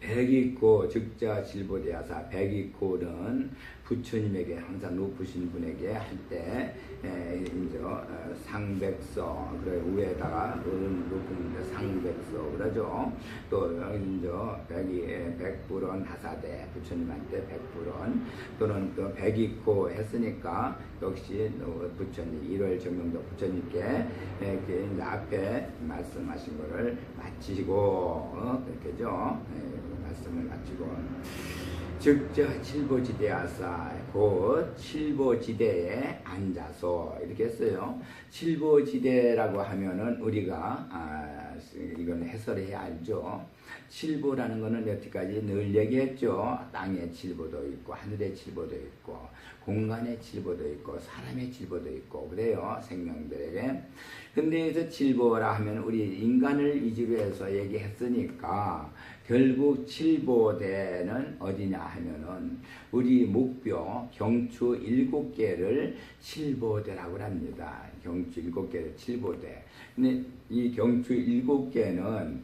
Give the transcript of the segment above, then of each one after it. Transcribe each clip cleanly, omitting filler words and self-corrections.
백이코 즉자질보대하사. 백이코는 부처님에게 항상 높으신 분에게 할 때 이제 상백서, 그래 위에다가 높은 상백서 그러죠. 또 이제 백불원 하사대, 부처님한테 백불원 또는 또 백이코 했으니까 역시 부처님 1월 정명도 부처님께 이렇게 이제 앞에 말씀하신 거를 마치고 그렇게죠. 말씀을 마치고. 즉저 칠보지대하사. 곧 칠보지대에 앉아서 이렇게 했어요. 칠보지대라고 하면은 우리가 이건 해설해야 알죠. 칠보라는 거는 여태까지 늘 얘기했죠. 땅의 칠보도 있고 하늘의 칠보도 있고 공간의 칠보도 있고 사람의 칠보도 있고 그래요. 생명들에게. 근데 여기서 칠보라 하면 우리 인간을 위주로 해서 얘기했으니까 결국 칠보대는 어디냐 하면은 우리 목표 경추 7개를 칠보대라고 합니다. 경추 7개를 칠보대. 근데 이 경추 7개는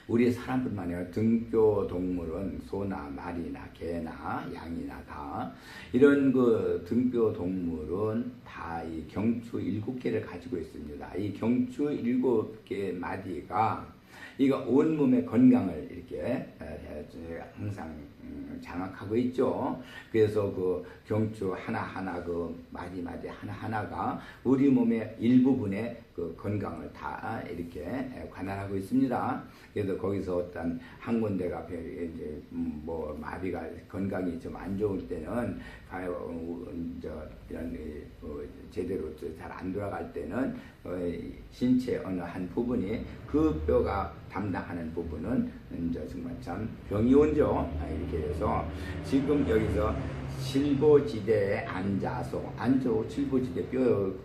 우리 사람뿐만 아니라 등뼈 동물은 소나 말이나 개나 양이나 다 이런 그 등뼈 동물은 다 이 경추 7개를 가지고 있습니다. 이 경추 7개 마디가 이거 온몸의 건강을 이렇게 항상 장악하고 있죠. 그래서 그 경추 하나하나 그 마디마디 하나하나가 우리 몸의 일부분의 그 건강을 다 이렇게 관할하고 있습니다. 그래서 거기서 어떤 한 군데가 이제 뭐 마비가 건강이 좀 안 좋을 때는 이런 제대로 잘 안 돌아갈 때는 신체 어느 한 부분이 그 뼈가 담당하는 부분은 이제 정말 참 병이 오죠. 이렇게 해서 지금 여기서 칠보지대에 앉아서 칠보지대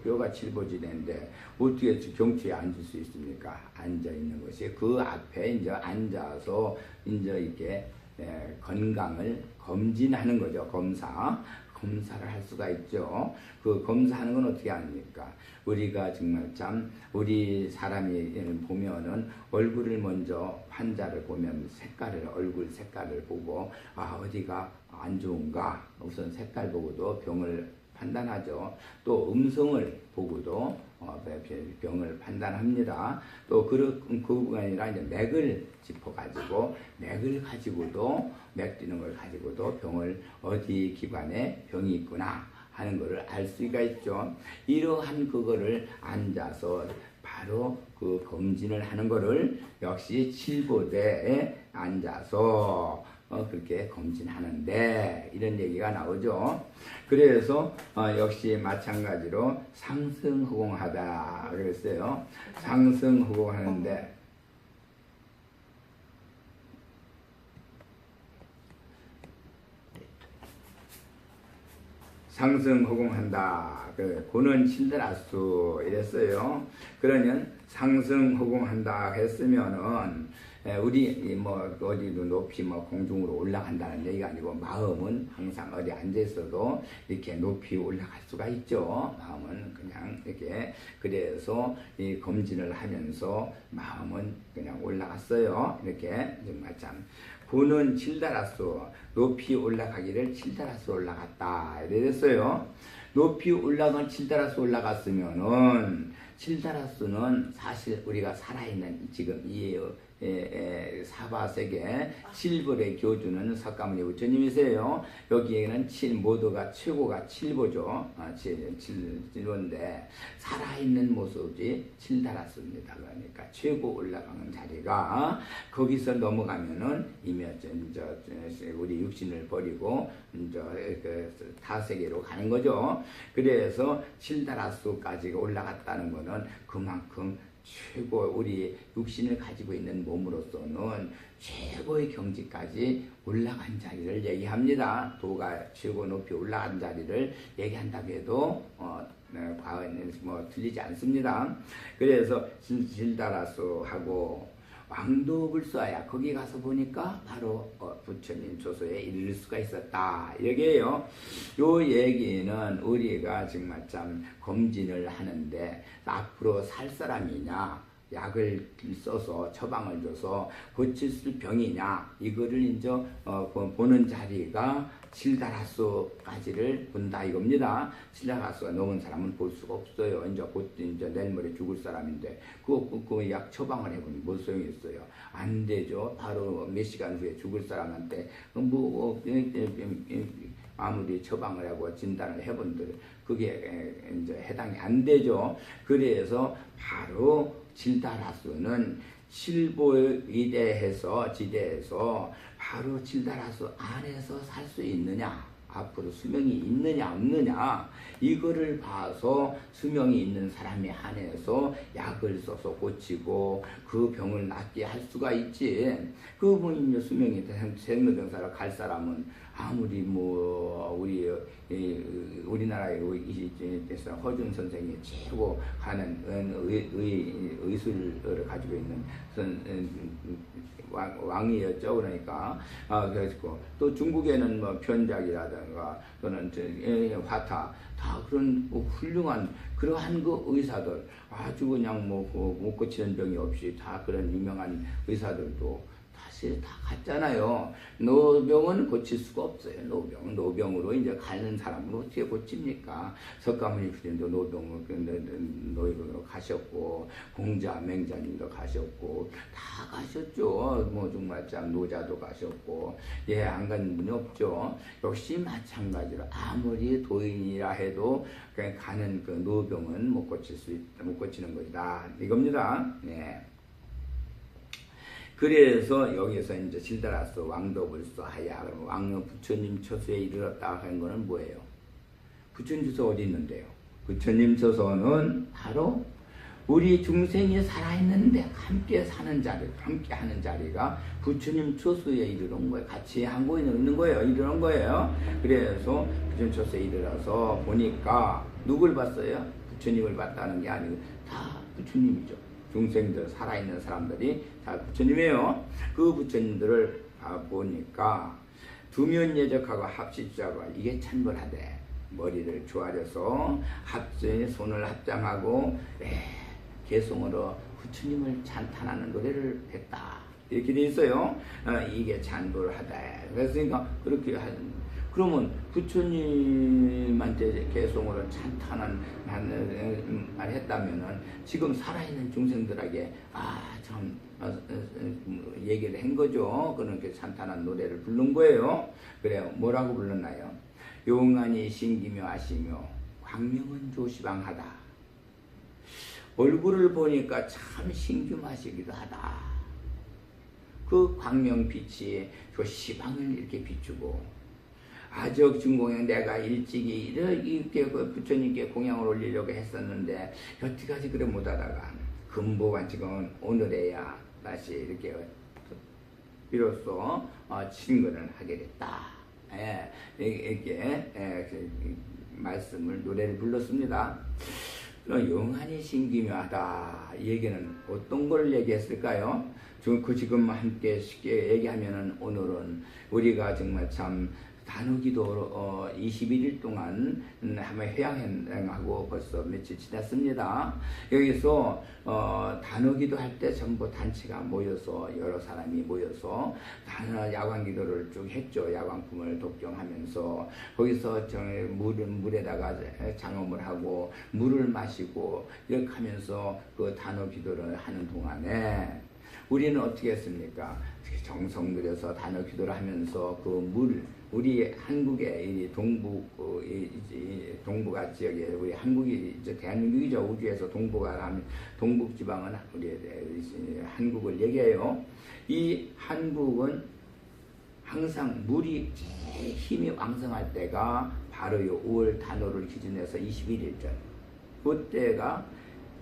뼈가 칠보지대인데 어떻게 경추에 앉을 수 있습니까? 앉아 있는 것이 그 앞에 이제 앉아서 이제 이렇게 건강을 검진하는 거죠. 검사를 할 수가 있죠. 그 검사하는 건 어떻게 합니까? 우리가 정말 참 우리 사람이 보면은 얼굴을 먼저 환자를 보면 얼굴 색깔을 보고 어디가 안 좋은가 우선 색깔 보고도 병을 판단하죠. 또 음성을 보고도 병을 판단합니다. 또 그뿐 아니라 이제 맥을 짚어가지고 맥을 가지고도 맥 뛰는 걸 가지고도 병을 어디 기관에 병이 있구나 하는 것을 알 수가 있죠. 이러한 그거를 앉아서 바로 그 검진을 하는 것을 역시 칠보대에 앉아서 그렇게 검진하는데 이런 얘기가 나오죠. 그래서 역시 마찬가지로 상승허공하다 그랬어요. 상승허공하는데 상승허공한다. 고는 칠드라수 이랬어요. 그러면 상승허공한다 했으면은 우리 뭐 어디도 높이 뭐 공중으로 올라간다는 얘기가 아니고 마음은 항상 어디 앉아 있어도 이렇게 높이 올라갈 수가 있죠. 마음은 그냥 이렇게 그래서 이 검진을 하면서 마음은 그냥 올라갔어요. 이렇게 정말 참 고는 칠다라수 높이 올라가기를 칠다라수 올라갔다 이랬어요. 높이 올라간 칠다라수 올라갔으면은 칠다라수는 사실 우리가 살아있는 지금 이 사바세계 칠벌의 교주는 석가모니 부처님이세요. 여기에는 모두가 최고가 칠보죠. 칠보인데 살아있는 모습이 칠다라수입니다. 그러니까 최고 올라가는 자리가 거기서 넘어가면은 이미 우리 육신을 버리고 타세계로 가는 거죠. 그래서 칠다라수까지 올라갔다는 것은 그만큼 최고 우리 육신을 가지고 있는 몸으로서는 최고의 경지까지 올라간 자리를 얘기합니다. 도가 최고 높이 올라간 자리를 얘기한다고 해도 뭐 틀리지 않습니다. 그래서 질다라수하고 왕도불수하야 거기 가서 보니까 바로 부처님 조소에 이를 수가 있었다. 여기에요. 요 얘기는 우리가 정말 참 검진을 하는데 앞으로 살 사람이냐 약을 써서 처방을 줘서 고칠 수 병이냐 이거를 이제 보는 자리가 칠다라수까지를 본다 이겁니다. 칠다라수가 넘은 사람은 볼 수가 없어요. 이제 곧 이제 내일 모레 죽을 사람인데 그 약 처방을 해보니 뭐 소용이 있어요? 안 되죠. 바로 몇 시간 후에 죽을 사람한테 아무리 처방을 하고 진단을 해본들 그게 이제 해당이 안 되죠. 그래서 바로 칠다라수는 칠보위대해서 지대에서 바로 칠다라수 안에서 살 수 있느냐, 앞으로 수명이 있느냐 없느냐 이거를 봐서 수명이 있는 사람에 한해서 약을 써서 고치고 그 병을 낫게 할 수가 있지. 그분이 수명이 생로병사를 갈 사람은 아무리 우리나라의 허준 선생이 최고 하는 의술을 가지고 있는 왕이었죠. 그러니까 그래서 또 중국에는 뭐 편작이라든가 또는 화타 다 그런 훌륭한 그러한 그 의사들 아주 그냥 못 고치는 병이 없이 다 그런 유명한 의사들도 사실 다 갔잖아요. 노병은 고칠 수가 없어요. 노병으로 이제 가는 사람으로 어떻게 고칩니까? 석가모니 부처님도 노병으로 가셨고, 공자, 맹자님도 가셨고, 다 가셨죠. 뭐 정말 참 노자도 가셨고, 안 가는 분이 없죠. 역시 마찬가지로 아무리 도인이라 해도 그냥 가는 그 노병은 못 고치는 것이다. 이겁니다. 네. 그래서 여기서 이제 칠다라수 왕도불서하야 그러면 왕은 부처님 처소에 이르렀다 하는 거는 뭐예요? 부처님 처소 어디 있는데요? 부처님 처소는 바로 우리 중생이 살아있는데 함께 사는 자리, 함께 하는 자리가 부처님 처소에 이르는 거예요. 같이 한국에 있는 거예요. 이르는 거예요. 그래서 부처님 처소에 이르러서 보니까 누굴 봤어요? 부처님을 봤다는 게 아니고 다 부처님이죠. 중생들, 살아있는 사람들이 다 부처님이에요. 그 부처님들을 보니까 두면예적하고 합십자가 이게 찬벌하되 머리를 조아려서 손을 합장하고 개송으로 부처님을 찬탄하는 노래를 했다. 이렇게 돼 있어요. 이게 찬벌하다. 그래서 그렇게 그러면 부처님한테 개송으로 찬탄한 말 했다면은 지금 살아있는 중생들에게 참 얘기를 한 거죠. 그렇게 찬탄한 노래를 부른 거예요. 그래요. 뭐라고 불렀나요? 용안이 신기며 아시며 광명은 조시방하다. 얼굴을 보니까 참 신규마시기도 하다. 그 광명빛이 그 시방을 이렇게 비추고 아적 중공양 내가 일찍이 이렇게 그 부처님께 공양을 올리려고 했었는데 여태까지 그래 못하다가 금보관 지금 오늘에야 다시 이렇게 비로소 친근을 하게 됐다. 이렇게 말씀을 노래를 불렀습니다. 영안이 신기묘하다. 이 얘기는 어떤 걸 얘기했을까요? 지금 함께 쉽게 얘기하면은 오늘은 우리가 정말 참 단오기도 21일 동안 한번 회양하고 벌써 며칠 지났습니다. 여기서 단오기도 할 때 전부 단체가 모여서 여러 사람이 모여서 야광기도를 쭉 했죠. 야광품을 독경하면서 거기서 물에다가 장엄을 하고 물을 마시고 이렇게 하면서 그 단오기도를 하는 동안에 우리는 어떻게 했습니까? 정성 들여서 단어 기도를 하면서 그 우리 한국의 동북아 지역에 우리 한국이 이제 대한민국이죠. 우주에서 동북아 하면 동북 지방은 우리 한국을 얘기해요. 이 한국은 항상 물이 제일 힘이 왕성할 때가 바로 이 5월 단오를 기준해서 21일 전. 그때가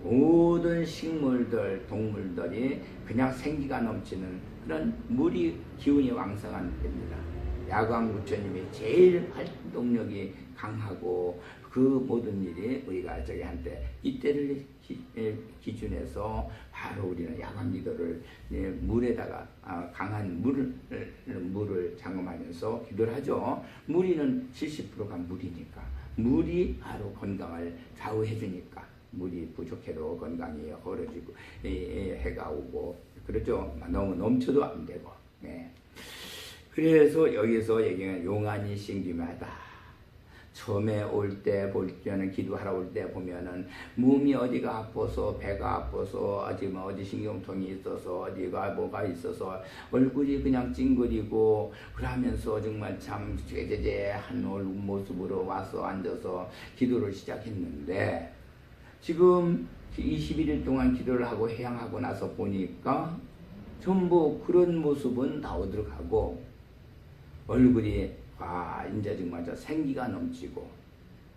모든 식물들, 동물들이 그냥 생기가 넘치는 그런 물이 기운이 왕성한 때입니다. 야광 부처님이 제일 활동력이 강하고 그 모든 일이 우리가 저기 한때 이때를 기준해서 바로 우리는 야광 기도를 물에다가 강한 물을 장엄하면서 기도를 하죠. 물이는 70%가 물이니까 물이 바로 건강을 좌우해 주니까 물이 부족해도 건강이 허러지고 해가 오고 그렇죠. 너무 넘쳐도 안 되고. 예. 그래서 여기서 얘기하는 용안이 신기하다. 처음에 올 때 볼 때는 기도하러 올 때 보면은 몸이 어디가 아파서 배가 아파서 아직 뭐 어디 신경통이 있어서 어디가 뭐가 있어서 얼굴이 그냥 찡그리고 그러면서 정말 참 쇠제제한 모습으로 와서 앉아서 기도를 시작했는데 지금 21일 동안 기도를 하고 해양하고 나서 보니까 전부 그런 모습은 나오도록 하고 얼굴이 이제 정말 생기가 넘치고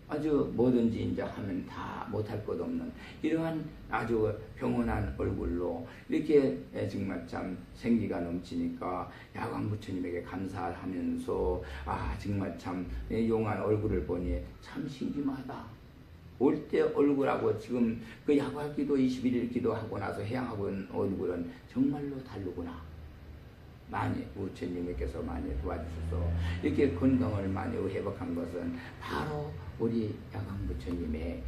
아주 뭐든지 이제 하면 다 못할 것 없는 이러한 아주 평온한 얼굴로 이렇게 정말 참 생기가 넘치니까 야광 부처님에게 감사하면서 정말 참 용한 얼굴을 보니 참 신기하다. 올 때 얼굴하고 지금 그 야광 기도 21일 기도하고 나서 해양하고 있는 얼굴은 정말로 다르구나. 많이 부처님께서 많이 도와주셔서 이렇게 건강을 많이 회복한 것은 바로 우리 야광 부처님의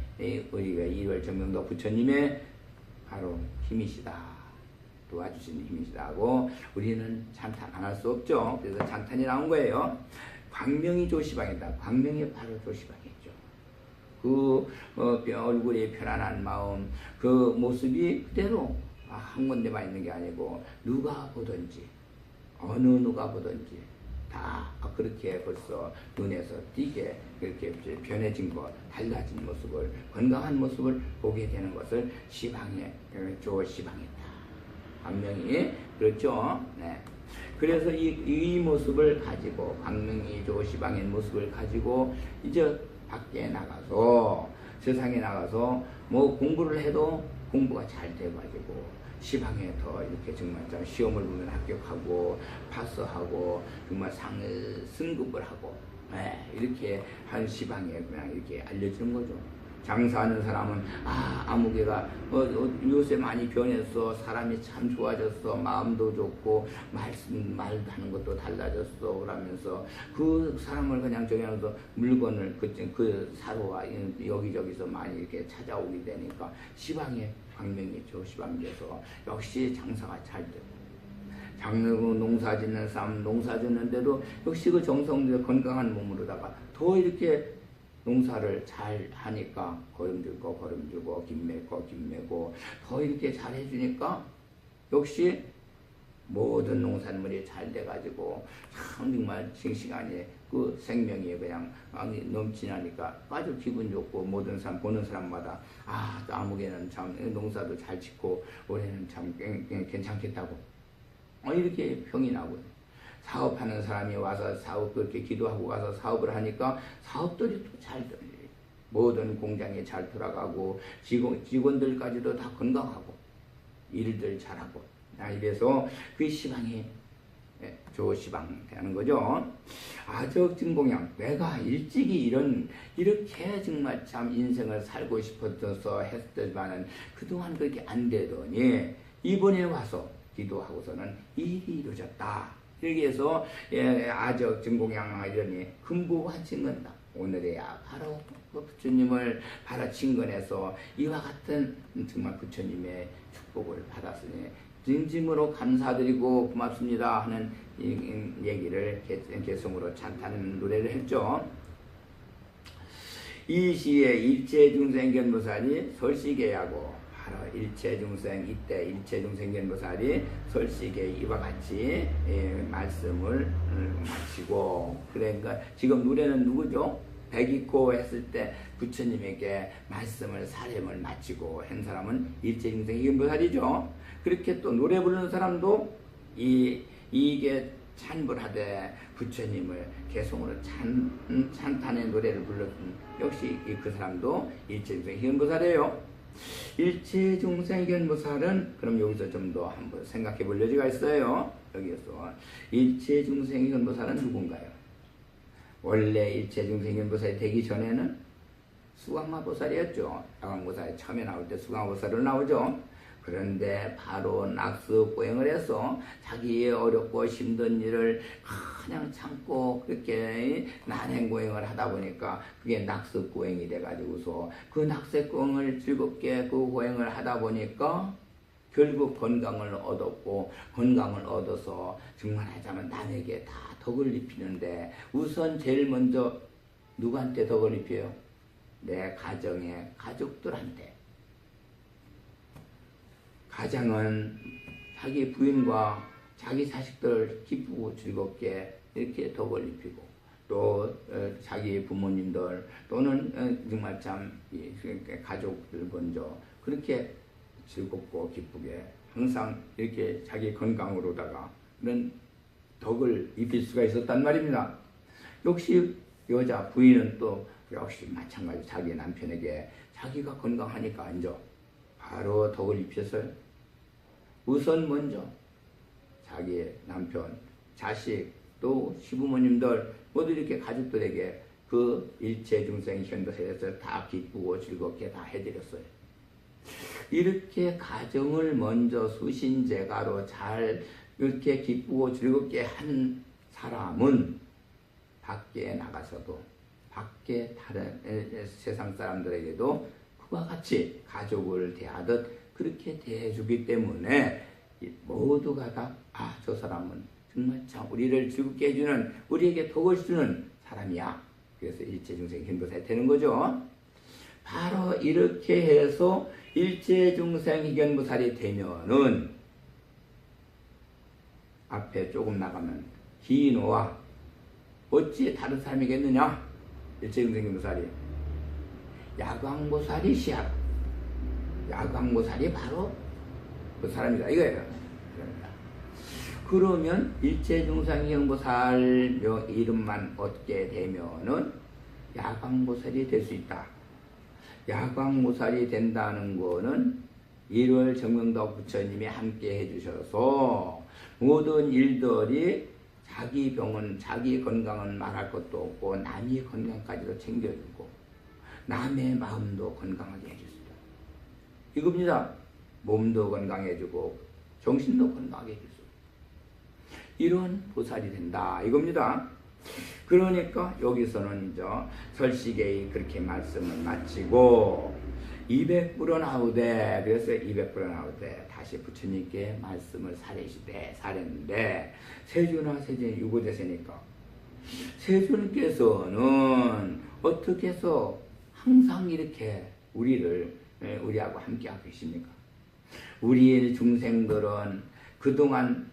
우리가 1월 정명도 부처님의 바로 힘이시다. 도와주시는 힘이시다 하고 우리는 찬탄 안 할 수 없죠. 그래서 찬탄이 나온 거예요. 광명이 조시방이다. 광명이 바로 조시방이죠. 그 얼굴이 편안한 마음 그 모습이 그대로 한 군데만 있는 게 아니고 누가 보든지 어느 누가 보든지 다 그렇게 벌써 눈에서 띄게 그렇게 변해진 것, 달라진 모습을 건강한 모습을 보게 되는 것을 시방에 조시방이다. 광명이 그렇죠. 네. 그래서 이 모습을 가지고 광명이 조시방의 모습을 가지고 이제 밖에 나가서 세상에 나가서 뭐 공부를 해도 공부가 잘 돼가지고 시방에 더 이렇게 정말 좀 시험을 보면 합격하고 파스하고 정말 상을 승급을 하고 이렇게 한 시방에 그냥 이렇게 알려주는 거죠. 장사하는 사람은 아무개가 요새 많이 변했어. 사람이 참 좋아졌어. 마음도 좋고 말하는 것도 달라졌어. 그러면서 그 사람을 그냥 정해서 물건을 그 사로와 여기저기서 많이 이렇게 찾아오게 되니까 시방에 광명이 조시방에서 역시 장사가 잘 되고 장르고 농사 짓는 사람 농사 짓는데도 역시 그 정성들 건강한 몸으로다가 더 이렇게 농사를 잘 하니까 거름들고 김매고 더 이렇게 잘 해주니까 역시 모든 농산물이 잘 돼가지고 참 정말 싱싱하니 그 생명이 그냥 넘치나니까 아주 기분 좋고 모든 사람 보는 사람마다 아무개는 참 농사도 잘 짓고 올해는 참 괜찮겠다고 이렇게 평이 나고요. 사업하는 사람이 와서 사업 그렇게 기도하고 가서 사업을 하니까 사업들이 또 잘 돌려요. 모든 공장이 잘 돌아가고 직원들까지도 다 건강하고 일들 잘하고 이래서 그 시방이 조시방 되는 거죠. 아적증공양 내가 일찍이 이렇게 정말 참 인생을 살고 싶어서 했더니만은 그동안 그렇게 안 되더니 이번에 와서 기도하고서는 일이 이루어졌다. 이렇게 해서 아적증공양 이러니 금고가 증건다. 오늘에야 바로 그 부처님을 바로 증건해서 이와 같은 정말 부처님의 축복을 받았으니 진심으로 감사드리고 고맙습니다 하는 얘기를 개성으로 찬탄 노래를 했죠. 이 시에 일체중생견보살이 설시계하고 바로 일체중생 이때 일체중생견보살이 설시계 이와 같이 말씀을 마치고 그러니까 지금 노래는 누구죠? 백이코 했을 때 부처님에게 말씀을 사рем을 마치고 한 사람은 일체중생견보살이죠. 그렇게 또 노래 부르는 사람도 이게 찬불하되 부처님을 개성으로 찬탄의 노래를 불렀던 역시 그 사람도 일체중생견보살이에요. 일체중생견보살은 그럼 여기서 좀 더 한번 생각해 볼 여지가 있어요. 여기서 일체중생견보살은 누군가요? 원래 일체중생견보살이 되기 전에는 수강마보살이었죠. 야광보살이 처음에 나올 때 수강마보살로 나오죠. 그런데 바로 낙습고행을 해서 자기의 어렵고 힘든 일을 그냥 참고 그렇게 난행고행을 하다 보니까 그게 낙습고행이 돼가지고서 그 낙습고행을 즐겁게 그 고행을 하다 보니까 결국 건강을 얻었고, 건강을 얻어서 정말 하자면 남에게 다 덕을 입히는데 우선 제일 먼저 누구한테 덕을 입혀요? 내 가정의 가족들한테. 가장은 자기 부인과 자기 자식들 기쁘고 즐겁게 이렇게 덕을 입히고, 또 자기 부모님들 또는 정말 참 가족들 먼저 그렇게 즐겁고 기쁘게 항상 이렇게 자기 건강으로다가 그런 덕을 입힐 수가 있었단 말입니다. 역시 여자 부인은 또 역시 마찬가지 자기 남편에게 자기가 건강하니까 앉아 바로 덕을 입혔어요. 우선 먼저 자기 남편, 자식, 또 시부모님들 모두 이렇게 가족들에게 그 일체중생 현도세에서 다 기쁘고 즐겁게 다 해드렸어요. 이렇게 가정을 먼저 수신제가로 잘 이렇게 기쁘고 즐겁게 한 사람은 밖에 나가서도 밖에 다른 세상 사람들에게도 그와 같이 가족을 대하듯 그렇게 대해주기 때문에 모두가 다 저 사람은 정말 참 우리를 즐겁게 해주는, 우리에게 덕을 주는 사람이야. 그래서 일체중생 현도사에 되는 거죠. 바로 이렇게 해서 일체중생 희견무살이 되면은 앞에 조금 나가면 기노와 어찌 다른 사람이겠느냐? 일체중생 희견무살이 야광보살이 시하라. 야광보살이 바로 그 사람이다 이거예요. 그러면 일체중생 희견보살 이름만 얻게 되면은 야광보살이 될 수 있다. 야광보살이 된다는 거는 1월 정명덕 부처님이 함께 해주셔서 모든 일들이 자기 병은, 자기 건강은 말할 것도 없고 남의 건강까지도 챙겨주고 남의 마음도 건강하게 해주시다. 이겁니다. 몸도 건강해주고 정신도 건강하게 해주시고 이런 보살이 된다 이겁니다. 그러니까 여기서는 이제 설식에 그렇게 말씀을 마치고 200불은 하우되, 그래서 200불은 하우되 다시 부처님께 말씀을 사례했는데 세주나 세존이 유고대세니까 세존께서는 어떻게 해서 항상 이렇게 우리하고 함께하고 계십니까? 우리 중생들은 그동안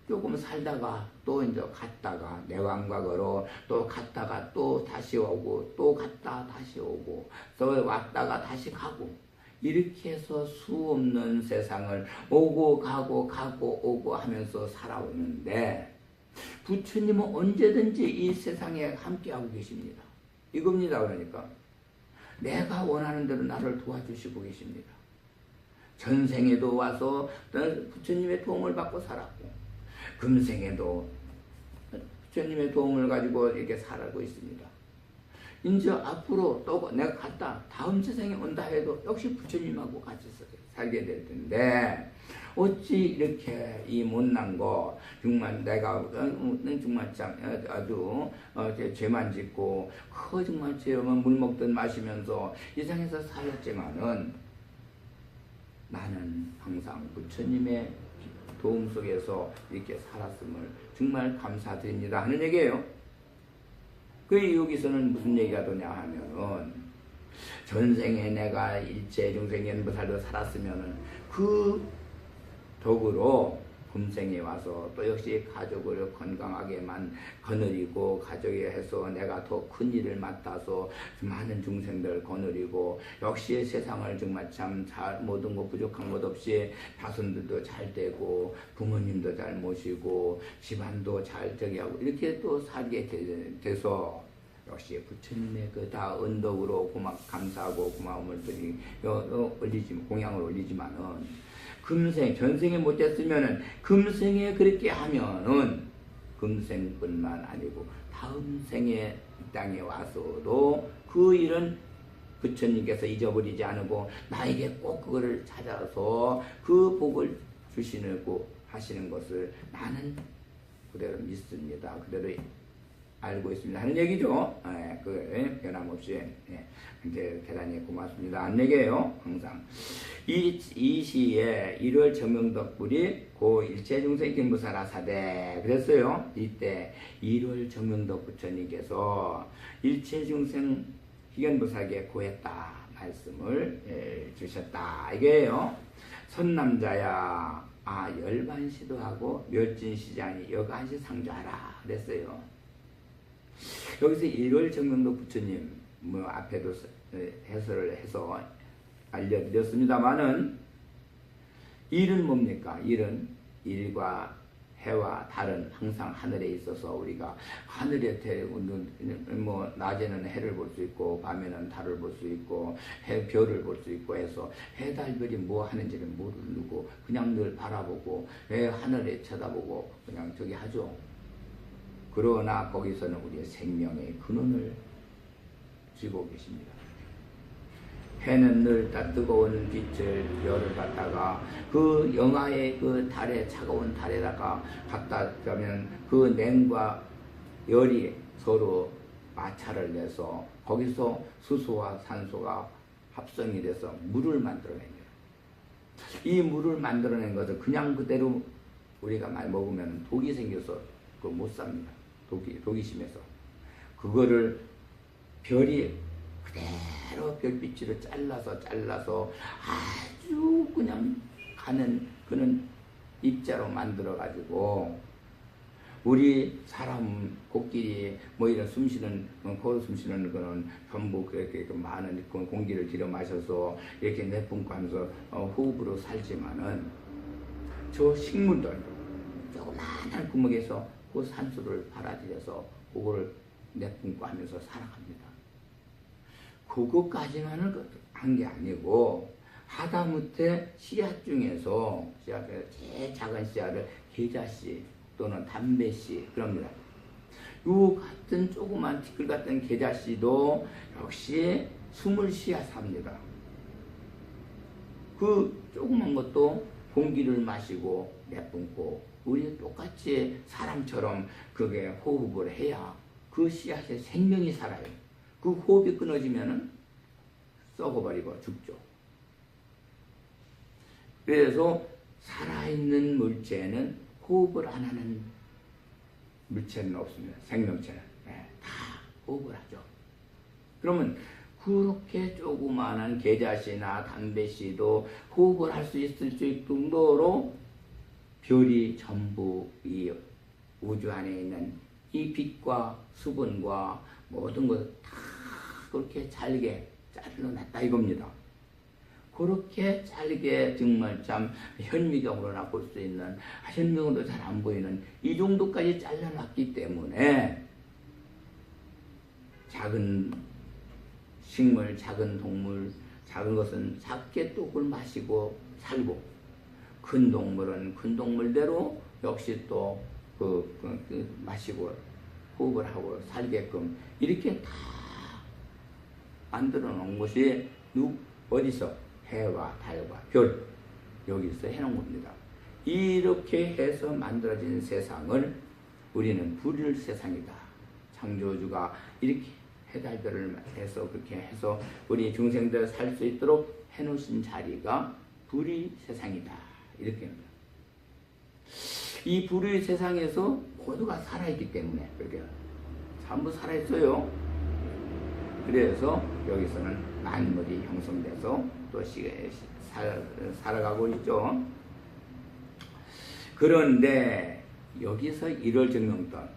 조금 살다가 또 이제 갔다가 내왕과거로 또 갔다가 또 다시 오고 또 갔다 다시 오고 또 왔다가 다시 가고 이렇게 해서 수 없는 세상을 오고 가고 오고 하면서 살아오는데 부처님은 언제든지 이 세상에 함께하고 계십니다. 이겁니다. 그러니까 내가 원하는 대로 나를 도와주시고 계십니다. 전생에도 와서 부처님의 도움을 받고 살았고 금생에도 부처님의 도움을 가지고 이렇게 살고 있습니다. 이제 앞으로 또 내가 갔다 다음 세상에 온다 해도 역시 부처님하고 같이 살게 될 텐데 어찌 이렇게 이 못난 거 정말 내가 정말 참 아주 죄만 짓고 정말 죄만 물 먹듯 마시면서 이 세상에서 살았지만은 나는 항상 부처님의 도움 속에서 이렇게 살았음을 정말 감사드립니다 하는 얘기예요. 그 여기서는 무슨 얘기가 되냐 하면은 전생에 내가 일체중생 연보살로 살았으면은 그 덕으로 금생에 와서 또 역시 가족을 건강하게만 거느리고 가족에 해서 내가 더 큰 일을 맡아서 많은 중생들 거느리고 역시 세상을 정말 참 잘 모든 것 부족한 것 없이 자손들도 잘 되고 부모님도 잘 모시고 집안도 잘 되게 하고 이렇게 또 살게 돼서 역시 부처님의 그 다 은덕으로 감사하고 고마움을 공양을 올리지만은 금생, 전생에 못했으면은 금생에 그렇게 하면은 금생뿐만 아니고 다음 생에 이 땅에 와서도 그 일은 부처님께서 잊어버리지 않고 나에게 꼭 그거를 찾아서 그 복을 주시고 하시는 것을 나는 그대로 믿습니다. 그대로 알고 있습니다 하는 얘기죠. 변함없이. 이제 대단히 고맙습니다. 안 얘기해요. 항상. 이 시에 1월 정명덕불이 고 일체중생 경부사라사대 그랬어요. 이때 1월 정명덕 부처님께서 일체중생 희견보살에게 고했다 말씀을 주셨다 이게요. 선남자야 열반시도 하고 멸진시장이 여간시 상주하라 그랬어요. 여기서 1월 정명덕 부처님 앞에도 해설을 해서 알려드렸습니다만은 일은 뭡니까? 일은 일과 해와 달은 항상 하늘에 있어서 우리가 하늘에 낮에는 해를 볼 수 있고 밤에는 달을 볼 수 있고 별을 볼 수 있고 해서 해, 달, 별이 뭐 하는지를 모르고 그냥 늘 바라보고 하늘에 쳐다보고 그냥 저기 하죠. 그러나 거기서는 우리의 생명의 근원을 쥐고 계십니다. 해는 늘 뜨거운 빛을 열을 갖다가 그 영하의 그 달에 차가운 달에다가 갖다 두면 그 냉과 열이 서로 마찰을 내서 거기서 수소와 산소가 합성이 돼서 물을 만들어냅니다. 이 물을 만들어낸 것을 그냥 그대로 우리가 많이 먹으면 독이 생겨서 그거 못 삽니다. 독이 심해서 그거를 별이 그대로 별빛으로 잘라서 아주 그냥 가는 그런 입자로 만들어 가지고 우리 사람 코끼리 이런 숨쉬는 코로 숨쉬는 거는 전부 그렇게 많은 공기를 들여 마셔서 이렇게 내뿜고 하면서 호흡으로 살지만은 저 식물들 조그마한 구멍에서 그 산소를 받아들여서 그걸 내뿜고 하면서 살아갑니다. 그것까지만은 한 게 아니고 하다못해 씨앗 중에서 제일 작은 씨앗을 계자씨 또는 담배씨 그럽니다. 요 같은 조그만 티끌 같은 계자씨도 역시 20씨앗 삽니다. 그 조그만 것도 공기를 마시고 내뿜고 우리 똑같이 사람처럼 그게 호흡을 해야 그 씨앗에 생명이 살아요. 그 호흡이 끊어지면은 썩어버리고 죽죠. 그래서 살아있는 물체는 호흡을 안 하는 물체는 없습니다. 생명체는. 다 호흡을 하죠. 그러면 그렇게 조그마한 계자씨나 담배씨도 호흡을 할 수 있을 정도로 별이 전부 이 우주 안에 있는 이 빛과 수분과 모든 것 다 그렇게 잘게 잘라놨다 이겁니다. 그렇게 잘게 정말 참 현미경으로나 볼 수 있는 현미경도 잘 안 보이는 이 정도까지 잘라놨기 때문에 작은 식물, 작은 동물, 작은 것은 작게 똑을 마시고 살고 큰 동물은 큰 동물대로 역시 또 마시고 호흡을 하고 살게끔 이렇게 다 만들어 놓은 것이 어디서? 해와 달과 별 여기서 해놓은 겁니다. 이렇게 해서 만들어진 세상을 우리는 불일 세상이다. 창조주가 이렇게 해달별을 해서 그렇게 해서 우리 중생들 살 수 있도록 해놓으신 자리가 불의 세상이다. 이렇게 합니다. 이 불의 세상에서 모두가 살아있기 때문에 그렇게 전부 살아있어요. 그래서 여기서는 만물이 형성돼서 또 살아가고 있죠. 그런데 여기서 1월 정명돈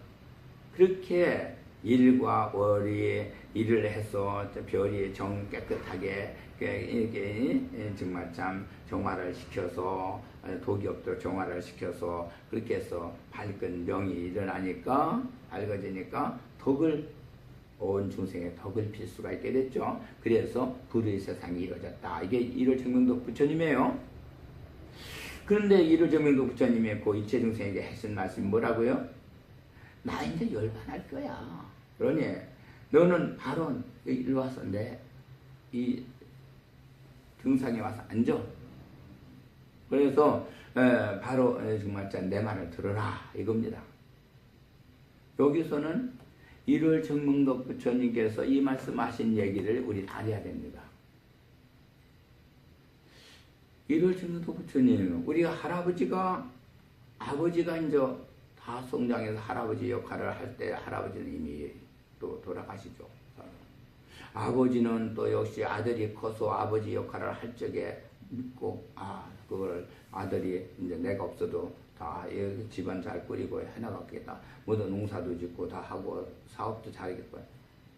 그렇게 일과 월이 일을 해서 별이 정 깨끗하게 이렇게 정말 참 정화를 시켜서 독이 없도록 정화를 시켜서 그렇게 해서 밝은 명이 일어나니까 밝아지니까 덕을 온 중생의 덕을 필 수가 있게 됐죠. 그래서 불의 세상이 이루어졌다. 이게 1월 정명덕 부처님이에요. 그런데 1월 정명덕 부처님이 그 일체 중생에게 하신 말씀이 뭐라고요? 나 이제 열반할 거야. 그러니 너는 바로 일로 와서 내 이 등상에 와서 앉아. 그래서 바로 정말 내 말을 들어라 이겁니다. 여기서는 1월 정명덕 부처님께서 이 말씀하신 얘기를 우리 다 해야 됩니다. 1월 정명덕 부처님, 우리 할아버지가 아버지가 이제 다 성장해서 할아버지 역할을 할 때 할아버지는 이미 또 돌아가시죠. 아버지는 또 역시 아들이 커서 아버지 역할을 할 적에 믿고 그걸 아들이 이제 내가 없어도 다 집안 잘 꾸리고 해나가겠다. 모두 농사도 짓고 다 하고 사업도 잘하겠고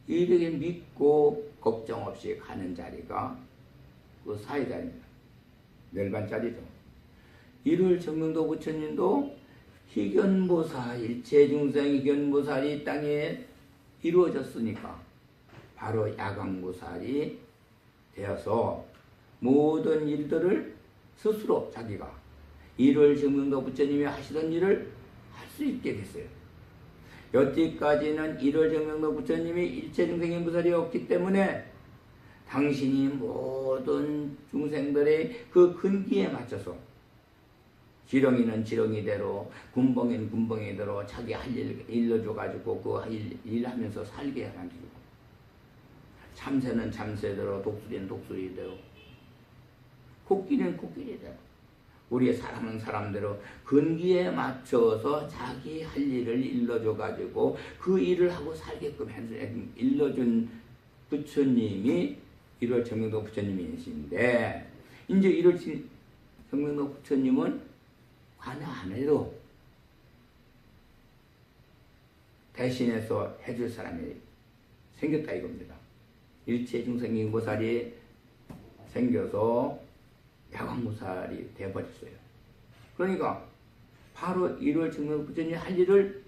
이렇게 믿고 걱정 없이 가는 자리가 그 사회자입니다. 멸반자리죠. 1월 정명도 부처님도 희견보사 일체중생 희견보살이 이 땅에 이루어졌으니까 바로 야광보살이 되어서 모든 일들을 스스로 자기가 1월 정명도 부처님이 하시던 일을 할 수 있게 됐어요. 여태까지는 1월 정명도 부처님이 일체중생의 보살이었기 때문에 당신이 모든 중생들의 그 근기에 맞춰서 지렁이는 지렁이대로 군벙이는 군벙이대로 자기 할 일 일러줘가지고 그 일하면서 살게 하는 거고, 참새는 참새대로 독수리는 독수리대로 코끼리는 코끼리대로 우리의 사람은 사람대로 근기에 맞춰서 자기 할 일을 일러줘가지고 그 일을 하고 살게끔 일러준 부처님이 1월 정명도 부처님이신데, 이제 1월 정명도 부처님은 관여 안 해도 대신해서 해줄 사람이 생겼다 이겁니다. 일체중생인보살이 생겨서 야광보살이 되어버렸어요. 그러니까 바로 1월 정명도 부처님이 할 일을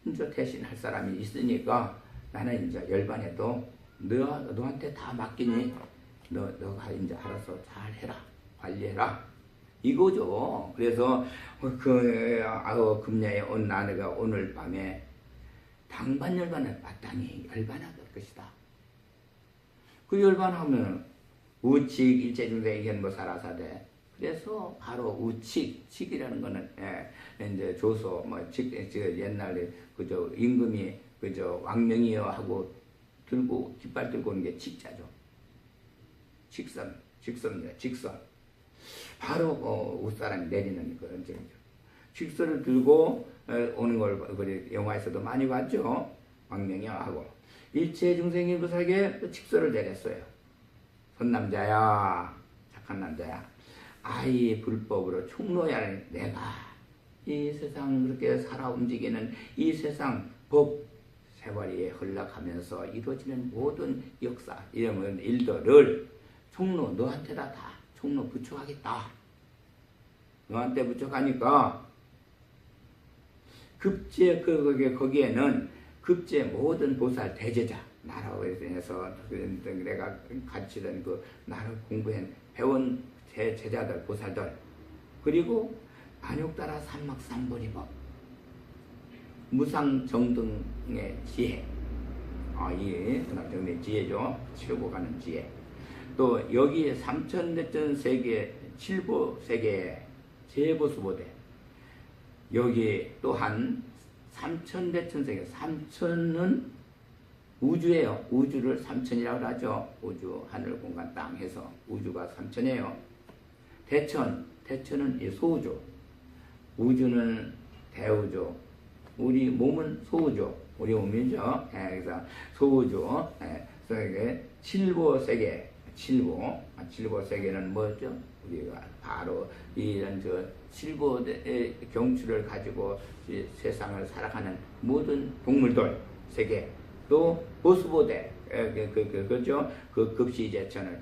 이제 대신할 사람이 있으니까 나는 이제 열반해도 너한테 다 맡기니 너가 이제 알아서 잘 해라, 관리해라 이거죠. 그래서 금야에 온 나네가 오늘 밤에 당반 열반을 마땅히 열반할 것이다. 그 열반하면 우칙 일체중생 현보살아사대. 그래서 바로 우칙이라는 거는 이제 조서 옛날에 그저 임금이 그저 왕명이여 하고 들고 깃발 들고 오는 게 칙자죠. 직선. 바로 웃사람이 내리는 그런 점이죠. 직선을 들고 오는 걸 영화에서도 많이 봤죠. 왕명이여 하고 일체 중생의 보살에게 직선을 내렸어요. 선남자야, 착한 남자야, 아이 불법으로 총로야. 내가 이 세상 그렇게 살아 움직이는 이 세상 법 세월이 흘러가면서 이루어지는 모든 역사 이런 일들을 총로 너한테다 다 총로 부처하겠다. 너한테 부처하니까 급제 거기에는 급제 모든 보살 대제자 나라에서 내가 가르치던 그 나를 공부한 배운 제자들 보살들 그리고 안욕따라 삼막삼보리법 무상정등의 지혜 이 정등의 지혜죠. 치르고 가는 지혜. 또 여기 삼천대천 세계 칠보세계 제보수보대 여기 또한 삼천대천세계 삼천은 우주예요. 우주를 삼천이라고 하죠. 우주 하늘 공간 땅 해서 우주가 삼천이에요. 대천은 이 소우주, 우주는 대우주, 우리 몸은 소우주, 우리 몸이죠. 그래서 소우주. 그래서 칠보세계, 칠보세계는 뭐죠? 우리가 바로 이런 칠보의 경추를 가지고 세상을 살아가는 모든 동물들 세계, 또 보수보대, 그죠? 그 급시제천을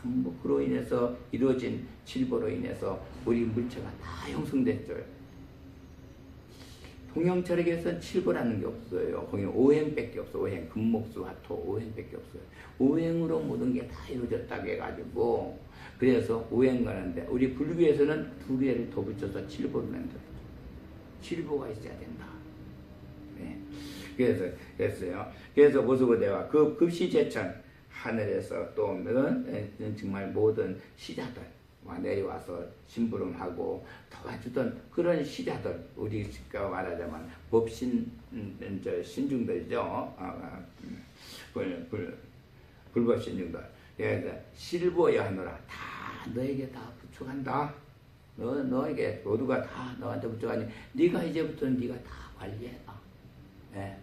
전부 그로 인해서 이루어진 칠보로 인해서 우리 물체가 다 형성됐죠. 동양철학에서는 칠보라는 게 없어요. 거기 오행밖에 없어. 오행, 금목수, 화토, 오행밖에 없어요. 오행으로 모든 게 다 이루어졌다고 해가지고 그래서 오행 가는데 우리 불교에서는 두 개를 더 붙여서 칠보를 만들어요. 칠보가 있어야 된다. 네. 그래서 보수보대와 그 급시제천 하늘에서 또 정말 모든 시자들 내려와서 심부름하고 도와주던 그런 시자들, 우리가 말하자면 법신 신중들이죠. 불법 신중들. 실보야 하노라. 다 너에게 다 부축한다. 너에게 모두가 다 너한테 부축하니 네가 이제부터는 네가 다 관리해라. 예.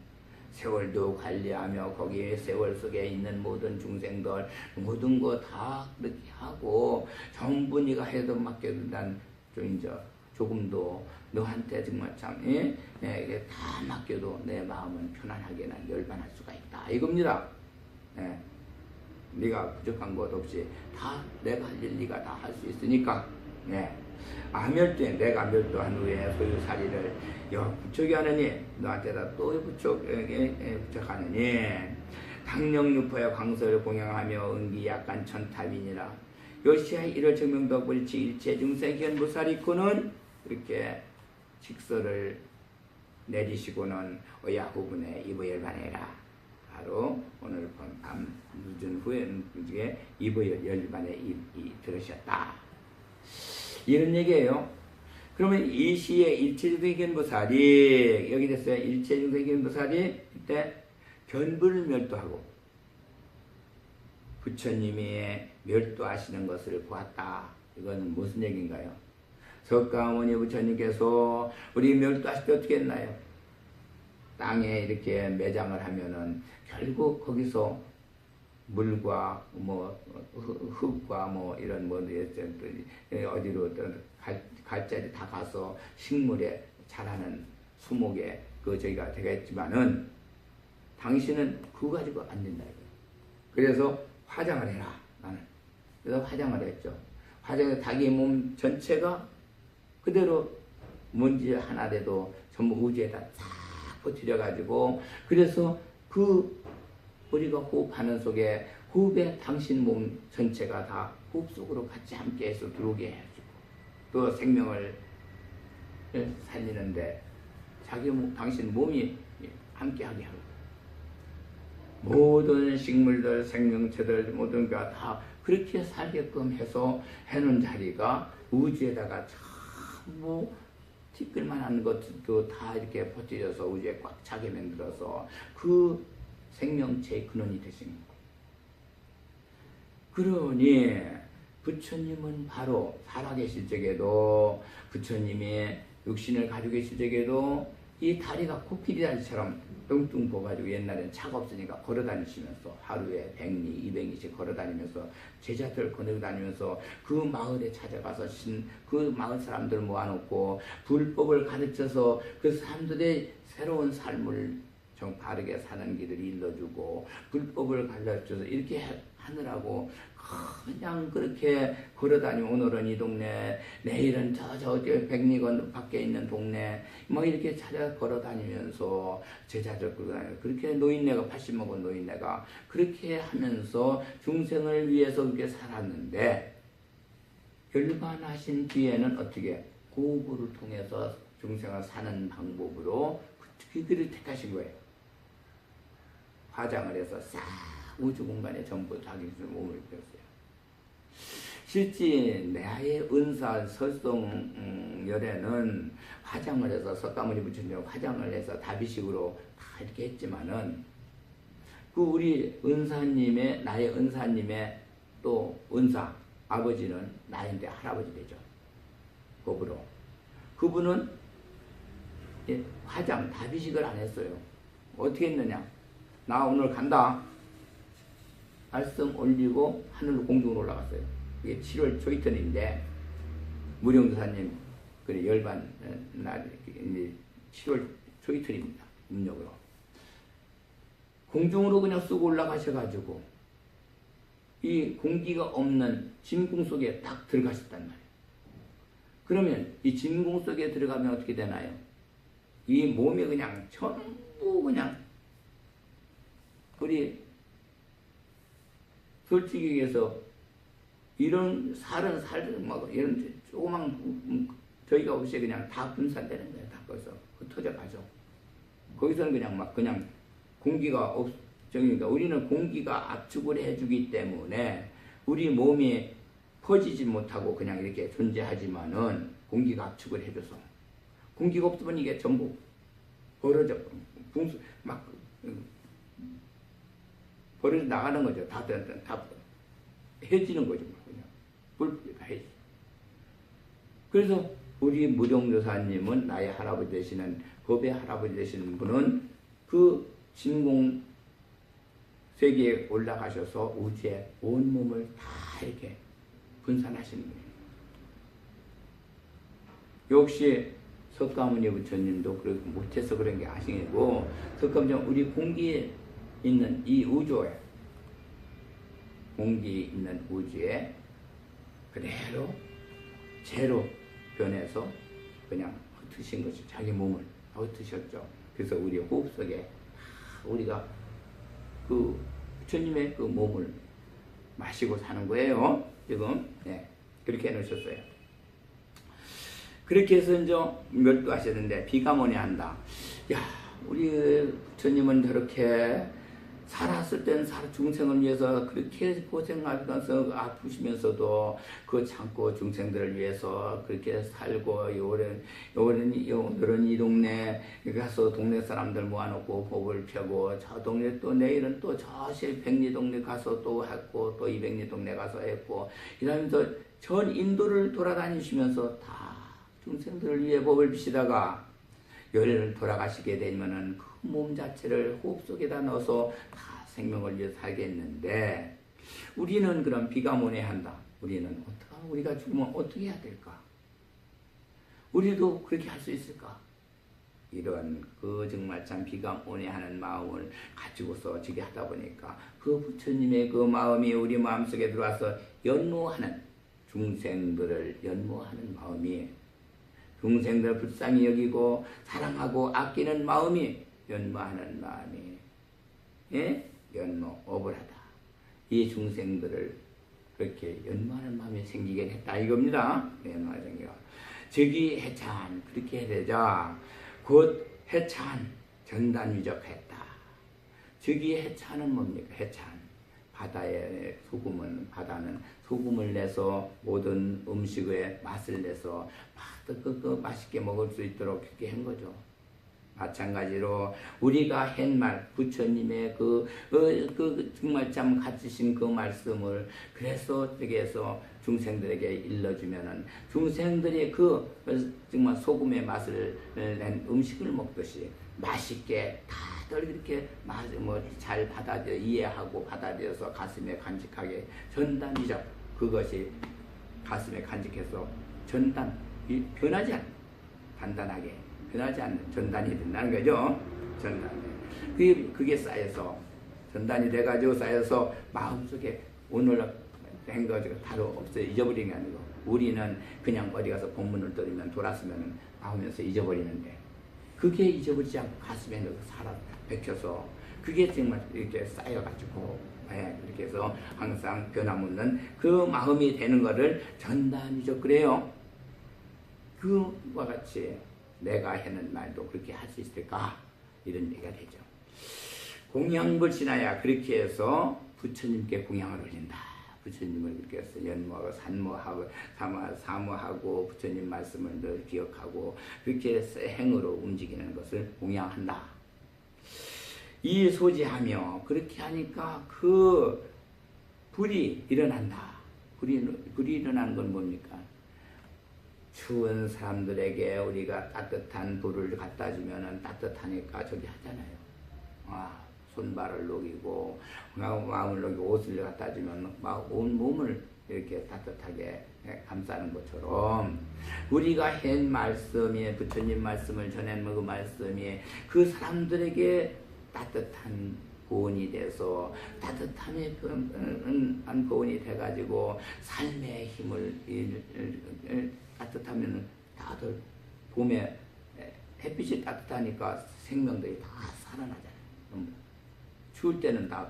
세월도 관리하며 거기에 세월 속에 있는 모든 중생들 모든 거 다 그렇게 하고 전부 네가 해도 맡겨도 난좀 이제 조금도 너한테 정말 참 이게 다 맡겨도 내 마음은 편안하게 난 열반할 수가 있다 이겁니다. 예. 네가 부족한 것 없이 다 내가 할 일 네가 다 할 수 있으니까. 예. 아멸도에 내가 멸도한 후에 소유사리를 부척이 하느니 너한테다 또 부척하느니 당령유포의 광설을 공양하며 은기 약간 천탑이니라. 요시야 이를 증명도 불치 일체 중생 현무사리코는 이렇게 직서를 내리시고는 어야 후분에 이보열반해라. 바로 오늘 밤 늦은 후에 이보열반에 들으셨다. 이런 얘기예요. 그러면 이 시에 일체중생견보살이 여기 됐어요. 일체중생견보살이 이때 견부를 멸도하고 부처님이 멸도하시는 것을 보았다. 이건 무슨 얘기인가요? 석가모니 부처님께서 우리 멸도하실 때 어떻게 했나요? 땅에 이렇게 매장을 하면은 결국 거기서 물과 흙과 이런 어디로 갈자리 다 가서 식물에 자라는 수목에 저희가 되겠지만은 당신은 그거 가지고 안 된다 이거예요. 그래서 화장을 해라 나는. 그래서 화장을 했죠. 화장해서 자기 몸 전체가 그대로 먼지 하나라도 전부 우주에다 싹 퍼뜨려 가지고 그래서 우리가 호흡하는 속에 호흡에 당신 몸 전체가 다 호흡 속으로 같이 함께해서 들어오게 해주고 또 생명을 살리는데 당신 몸이 함께하게 하고 모든 식물들 생명체들 모든 게 다 그렇게 살게끔 해서 해놓은 자리가 우주에다가 전부 티끌만한 것도 다 이렇게 퍼뜨려서 우주에 꽉 차게 만들어서 그 생명체의 근원이 되신 거예요. 그러니 부처님은 바로 살아계실 적에도 부처님이 육신을 가지고 계실 적에도 이 다리가 코끼리 다리처럼 뚱뚱 부어가지고 옛날엔 차가 없으니까 걸어다니시면서 하루에 100리, 200리씩 걸어다니면서 제자들 거느리고 다니면서 그 마을에 찾아가서 그 마을 사람들 모아놓고 불법을 가르쳐서 그 사람들의 새로운 삶을 정 바르게 사는 길을 일러주고 불법을 가르쳐서 이렇게 하느라고 그냥 그렇게 걸어다니고 오늘은 이 동네 내일은 저 백리건 밖에 있는 동네 이렇게 찾아 걸어다니면서 제자들 끌고 다니고 그렇게 노인네가 80 먹은 노인네가 그렇게 하면서 중생을 위해서 그렇게 살았는데 열반하신 뒤에는 어떻게 고부를 통해서 중생을 사는 방법으로 그 길을 택하신 거예요. 화장을 해서 싹 우주 공간에 전부 자기 몸을 뺐어요. 실제 나의 은사 설성열에는 화장을 해서 석가모니 부처님 화장을 해서 다비식으로 다 이렇게 했지만은 그 우리 은사님의 나의 은사님의 또 은사 아버지는 나인데 할아버지 되죠. 법으로 그분은 화장 다비식을 안 했어요. 어떻게 했느냐? 나 오늘 간다. 말씀 올리고 하늘로 공중으로 올라갔어요. 이게 7월 초이틀인데 무령도사님 그래 열반 날 7월 초이틀입니다. 음력으로 공중으로 그냥 쑥 올라가셔가지고 이 공기가 없는 진공 속에 딱 들어가셨단 말이에요. 그러면 이 진공 속에 들어가면 어떻게 되나요? 이 몸이 그냥 전부 그냥 우리 솔직히 얘기해서 이런 살은 이런 조그만 저희가 없이 그냥 다 분산되는 거예요. 다 거기서 흩어져 가죠. 거기서는 그냥 공기가 그러니까 우리는 공기가 압축을 해주기 때문에 우리 몸이 퍼지지 못하고 그냥 이렇게 존재하지만은 공기가 압축을 해줘서 공기가 없으면 이게 전부 벌어져 막 벌어져 나가는 거죠. 다 해지는 거죠. 그냥 불가 해지. 그래서 우리 무종조사님은 나의 할아버지 되시는 법의 할아버지 되시는 분은 그 진공 세계에 올라가셔서 우주에 온몸을 다 이렇게 분산하시는 거예요. 역시 석가모니 부처님도 그렇게 못해서 그런 게 아니고 석가모니 우리 공기에 있는 이 우주에 공기 있는 우주에 그대로 제로 변해서 그냥 흩으신 것이 자기 몸을 흩으셨죠. 그래서 우리 호흡 속에 우리가 그 부처님의 그 몸을 마시고 사는 거예요. 지금 네, 그렇게 해놓으셨어요. 그렇게 해서 이제 멸도하셨는데 비가모니한다. 야, 우리 부처님은 저렇게 살았을 때는 중생을 위해서 그렇게 고생하면서 아프시면서도 그 참고 중생들을 위해서 그렇게 살고 오늘은 이 동네 가서 동네 사람들 모아놓고 법을 펴고 저 동네 또 내일은 또 저 백리 동네 가서 또 했고 또 이백리 동네 가서 했고 이러면서 전 인도를 돌아다니시면서 다 중생들을 위해 법을 피시다가 열을 돌아가시게 되면은 그 몸 자체를 호흡 속에다 넣어서 다 생명을 위해 살겠는데 우리는 그럼 비가모니한다. 우리는 우리가 죽으면 어떻게 해야 될까? 우리도 그렇게 할 수 있을까? 이런 그 정말 참 비가모니하는 마음을 가지고서 저기 하다 보니까 그 부처님의 그 마음이 우리 마음속에 들어와서 연모하는 중생들을 연모하는 마음이 중생들을 불쌍히 여기고 사랑하고 아끼는 마음이 연모하는 마음이 예? 연모 어불하다. 이 중생들을 그렇게 연모하는 마음이 생기게 됐다 이겁니다. 연모가 생겨. 즉위 해찬 그렇게 해야 되자. 곧 해찬 전단위적했다. 즉위 해찬은 뭡니까? 해찬 바다의 소금은 바다는 소금을 내서 모든 음식의 맛을 내서 맛있게 먹을 수 있도록 그렇게 한 거죠. 마찬가지로 우리가 한 말 부처님의 정말 참 갇히신 그 말씀을 그래서 저기에서 중생들에게 일러주면은 중생들이 정말 소금의 맛을 낸 음식을 먹듯이 맛있게 다들 이렇게 잘 받아들여 이해하고 받아들여서 가슴에 간직하게 전단이죠. 그것이 가슴에 간직해서 변하지 않는 단단하게 변하지 않는 전단이 된다는 거죠. 전단이. 그게 쌓여서 전단이 돼가지고 쌓여서 마음속에 오늘 한 거 다로 없어요. 잊어버리는 게 아니고 우리는 그냥 어디 가서 법문을 들으면 돌았으면 나오면서 잊어버리는데 그게 잊어버리지 않고 가슴에 살아 bek혀서 그게 정말 이렇게 쌓여가지고 이렇게 해서 항상 변함없는 그 마음이 되는 거를 전단이죠. 그래요. 그와 같이 내가 하는 말도 그렇게 할 수 있을까? 이런 얘기가 되죠. 공양불신하야 그렇게 해서 부처님께 공양을 올린다. 부처님을 그렇게 해서 연모하고 산모하고 사모하고 부처님 말씀을 늘 기억하고 그렇게 해서 행으로 움직이는 것을 공양한다. 이 소지하며 그렇게 하니까 그 불이 일어난다. 불이 일어나는 건 뭡니까? 추운 사람들에게 우리가 따뜻한 불을 갖다 주면은 따뜻하니까 저기 하잖아요. 손발을 녹이고 마음을 녹이고 옷을 갖다 주면 온 몸을 이렇게 따뜻하게 감싸는 것처럼 우리가 한 말씀이 부처님 말씀을 전한 그 말씀이 그 사람들에게 따뜻한 보온이 돼서 따뜻함의 보온이 돼가지고 삶의 힘을 따뜻하면 다들 봄에 햇빛이 따뜻하니까 생명들이 다 살아나잖아요. 추울 때는 다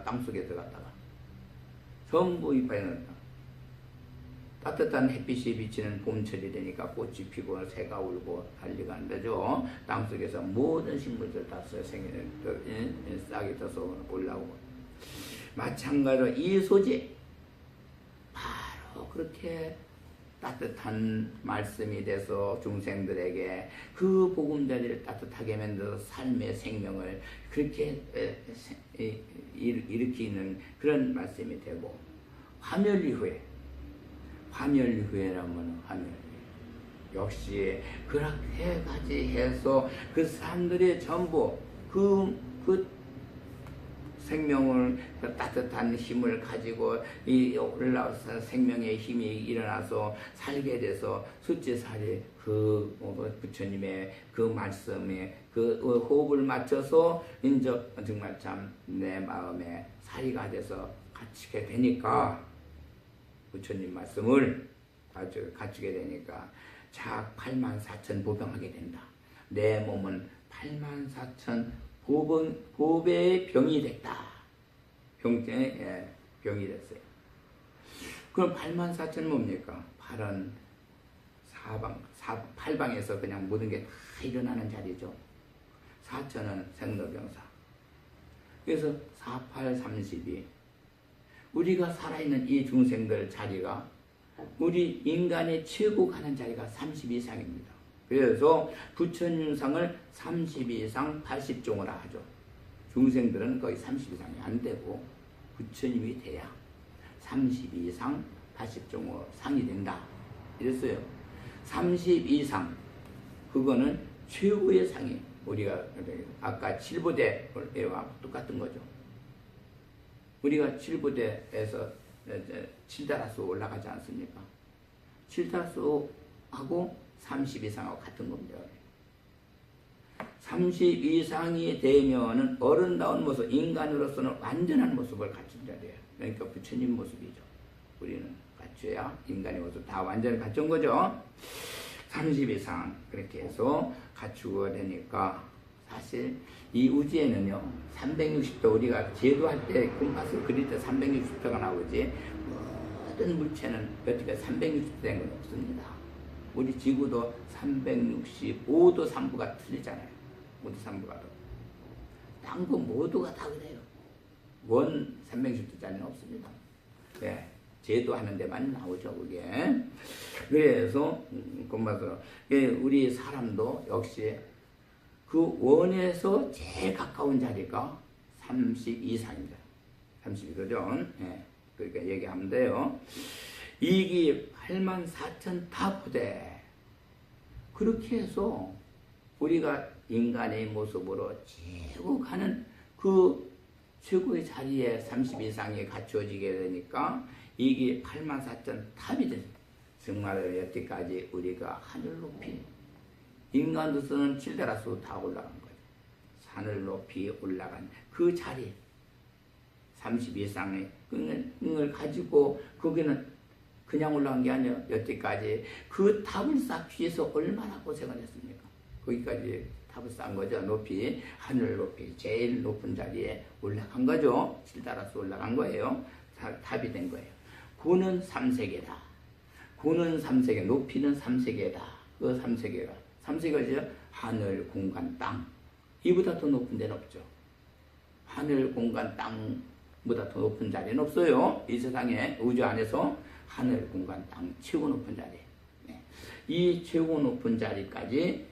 땅속에 들어갔다가 전부 이파에는 따뜻한 햇빛이 비치는 봄철이 되니까 꽃이 피고 새가 울고 난리가 난다죠. 땅속에서 모든 식물들 다 싹이 떠서 올라오고, 마찬가지로 이 소재 바로 그렇게 따뜻한 말씀이 돼서 중생들에게 그 보금자리를 따뜻하게 만들어서 삶의 생명을 그렇게 일으키는 그런 말씀이 되고, 화멸이후에, 화멸이후에라면 화멸이 역시 그렇게까지 해서 그 사람들이 전부 그 생명을, 그 따뜻한 힘을 가지고 이 올라와서 생명의 힘이 일어나서 살게 돼서 숫제살이 그 부처님의 그 말씀에 그 호흡을 맞춰서 인적 정말 참 내 마음에 살이가 돼서 갇히게 되니까, 부처님 말씀을 갖추게 되니까 자 84,000 보병하게 된다. 내 몸은 84,000 보배의 병이 됐다. 병이 됐어요. 그럼 84,000 뭡니까? 8은 팔방에서 그냥 모든 게 다 일어나는 자리죠. 4천은 생로병사. 그래서 48, 32. 우리가 살아있는 이 중생들 자리가, 우리 인간의 최고 가는 자리가 32상입니다. 그래서 부처님상을 32상 80종으로 하죠. 중생들은 거의 32상이 안 되고 부처님이 돼야 32상 80종으로 상이 된다. 이랬어요. 32상, 그거는 최고의 상이, 우리가 아까 7부대와 똑같은 거죠. 우리가 7부대에서 7다라수 올라가지 않습니까? 7다라수하고 32상하고 같은 겁니다. 32상이 되면은 어른다운 모습, 인간으로서는 완전한 모습을 갖춘 자리예요. 그러니까 부처님 모습이죠. 우리는 갖춰야 인간의 모습 다 완전히 갖춘 거죠. 32상 그렇게 해서 갖추고 되니까, 사실 이 우주에는요 360도, 우리가 제도할 때 콤파스 그릴 때 360도가 나오지, 모든 물체는 여태까지 360도 된 건 없습니다. 우리 지구도 365도 3부가 틀리잖아요. 모두 3부가. 딴 거 모두가 다 그래요. 원 360도짜리는 없습니다. 네, 제도하는 데만 나오죠, 그게. 그래서 콤파스로 우리 사람도 역시 그 원에서 제일 가까운 자리가 32상입니다. 32도죠. 네, 그러니까 얘기하면 돼요. 이기 84,000 타부대. 그렇게 해서 우리가 인간의 모습으로 최고 가는 그 최고의 자리에 32상이 갖추어지게 되니까 이게 84,000 탑이 된, 정말 여태까지 우리가 하늘 높이, 인간으로서는 7다라수 다 올라간 거죠. 산을 높이 올라간 그 자리, 32상의 그걸 가지고, 거기는 그냥 올라간 게 아니에요. 여태까지 그 탑을 쌓기 위해서 얼마나 고생을 했습니까? 거기까지 탑을 쌓은 거죠. 높이, 하늘 높이, 제일 높은 자리에 올라간 거죠. 7다라수 올라간 거예요. 탑이 된 거예요. 구는 3세계다. 구는 3세계, 높이는 3세계다. 그 3세계가, 3세계가 하늘, 공간, 땅. 이보다 더 높은 데는 없죠. 하늘, 공간, 땅보다 더 높은 자리는 없어요. 이 세상에, 우주 안에서 하늘, 공간, 땅 최고 높은 자리. 네. 이 최고 높은 자리까지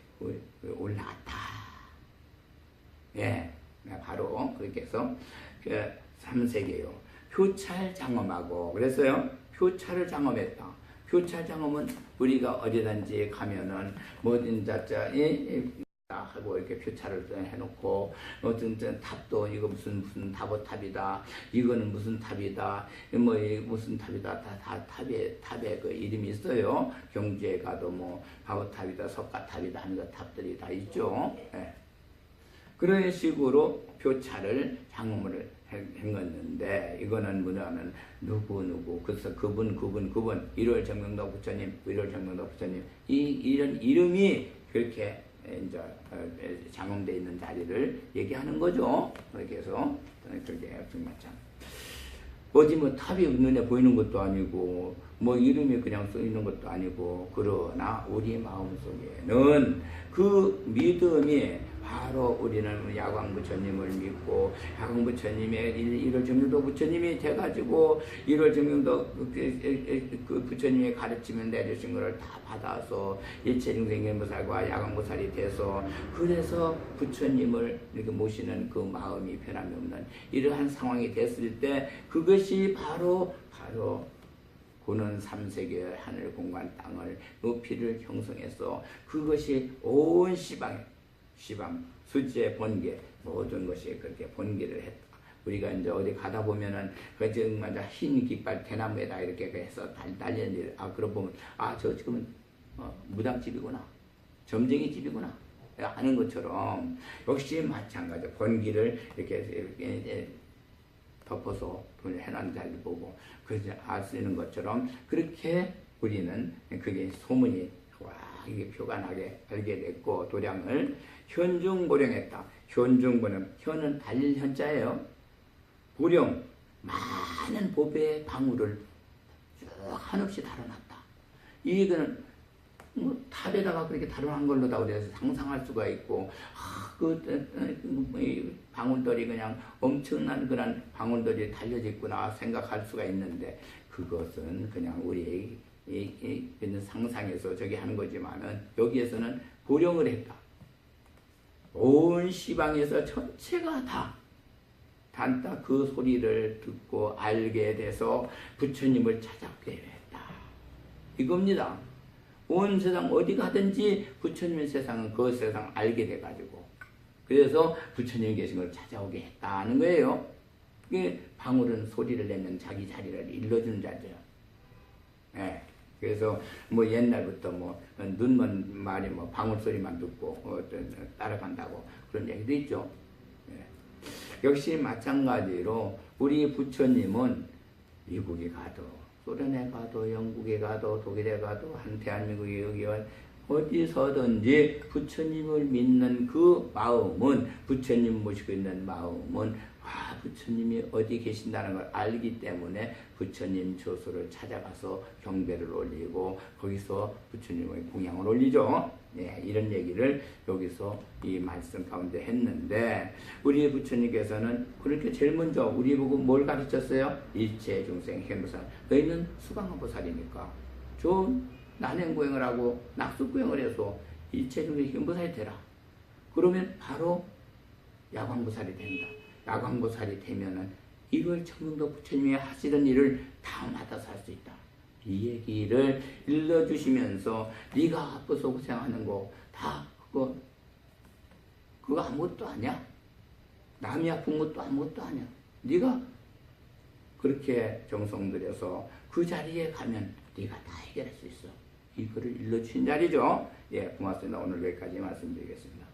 올라갔다. 예, 바로 그렇게 해서 그 3세계요. 표찰 장엄하고, 그랬어요. 표찰을 장엄했다. 표찰 장엄은 우리가 어디든지 가면은 뭐든 하고 이렇게 표찰을 해놓고, 어떤 탑도 이거 무슨 다보탑이다, 이거는 무슨 탑이다, 뭐 무슨 탑이다, 다 탑에 그 이름이 있어요. 경주에 가도 뭐 바보탑이다, 석가탑이다 하는 그 탑들이 다 있죠. 네. 그런 식으로 표찰을 장엄을 했는데, 이거는 뭐냐면 누구 그래서 그분 1월 정명도 부처님, 1월 정명도 부처님, 이런 이름이 그렇게 이제 장엄되어 있는 자리를 얘기하는 거죠. 그렇게 해서 그렇게 정말 참 어디 뭐 탑이 눈에 보이는 것도 아니고 뭐 이름이 그냥 써 있는 것도 아니고, 그러나 우리 마음속에는 그 믿음이 바로 우리는 야광 부처님을 믿고, 야광 부처님의 일월 정명도 부처님이 돼가지고 일월 정명도 그 부처님이 가르치면 내주신 것을 다 받아서 일체 중생의 무살과 야광 무살이 돼서, 그래서 부처님을 이렇게 모시는 그 마음이 변함이 없는 이러한 상황이 됐을 때, 그것이 바로 고는 3세계 하늘 공간 땅을 높이를 형성해서 그것이 온 시방 수지의 번개 모든 것이 그렇게 번개를 했다. 우리가 이제 어디 가다 보면은 그 정말 흰 깃발 대나무에다 이렇게 해서 달렸는데, 그러고 보면 저 지금은 무당집이구나, 점쟁이 집이구나 아는 것처럼, 역시 마찬가지 번개를 이렇게 덮어서 해놓은 자리를 보고 그래서 아시는 것처럼, 그렇게 우리는 그게 소문이 이게 표가 나게 알게 됐고, 도량을 현중보령했다. 현중보령, 현은 달릴 현자예요. 보령, 많은 보배의 방울을 쭉 한없이 달아놨다. 이거는 탑에다가 그렇게 달아난 걸로 다 우리가 상상할 수가 있고, 방울들이 그냥 엄청난 그런 방울들이 달려져 있구나 생각할 수가 있는데, 그것은 그냥 우리의 있는 상상에서 저기 하는 거지만은, 여기에서는 보령을 했다. 온 시방에서 전체가 다 단다 그 소리를 듣고 알게 돼서 부처님을 찾아뵙게 했다. 이겁니다. 온 세상 어디 가든지 부처님의 세상은 그 세상 알게 돼가지고, 그래서 부처님이 계신 걸 찾아오게 했다는 거예요. 이게 방울은 소리를 내면 자기 자리를 일러주는 자죠. 예. 그래서 뭐 옛날부터 뭐 눈먼 말이 뭐 방울 소리만 듣고 따라간다고 그런 얘기도 있죠. 예. 역시 마찬가지로 우리 부처님은 미국에 가도, 소련에 가도, 영국에 가도, 독일에 가도, 대한민국에 여기 어디서든지 부처님을 믿는 그 마음은, 부처님 모시고 있는 마음은 부처님이 어디 계신다는 걸 알기 때문에 부처님 조소를 찾아가서 경배를 올리고 거기서 부처님의 공양을 올리죠. 네, 이런 얘기를 여기서 이 말씀 가운데 했는데, 우리 부처님께서는 그렇게 제일 먼저 우리 보고 뭘 가르쳤어요? 일체 중생 현무살. 너희는 수강보살이니까 좋은 난행구행을 하고 낙숙구행을 해서 일체 중생 현무살이 되라. 그러면 바로 야광보살이 된다. 야광보살이 되면은 이걸 청명도 부처님이 하시던 일을 다 맡아서 할 수 있다. 이 얘기를 일러주시면서, 네가 아파서 고생하는 거 다 그거 아무것도 아니야. 남이 아픈 것도 아무것도 아니야. 네가 그렇게 정성 들여서 그 자리에 가면 네가 다 해결할 수 있어. 이거를 일러주신 자리죠. 예, 고맙습니다. 오늘 여기까지 말씀드리겠습니다.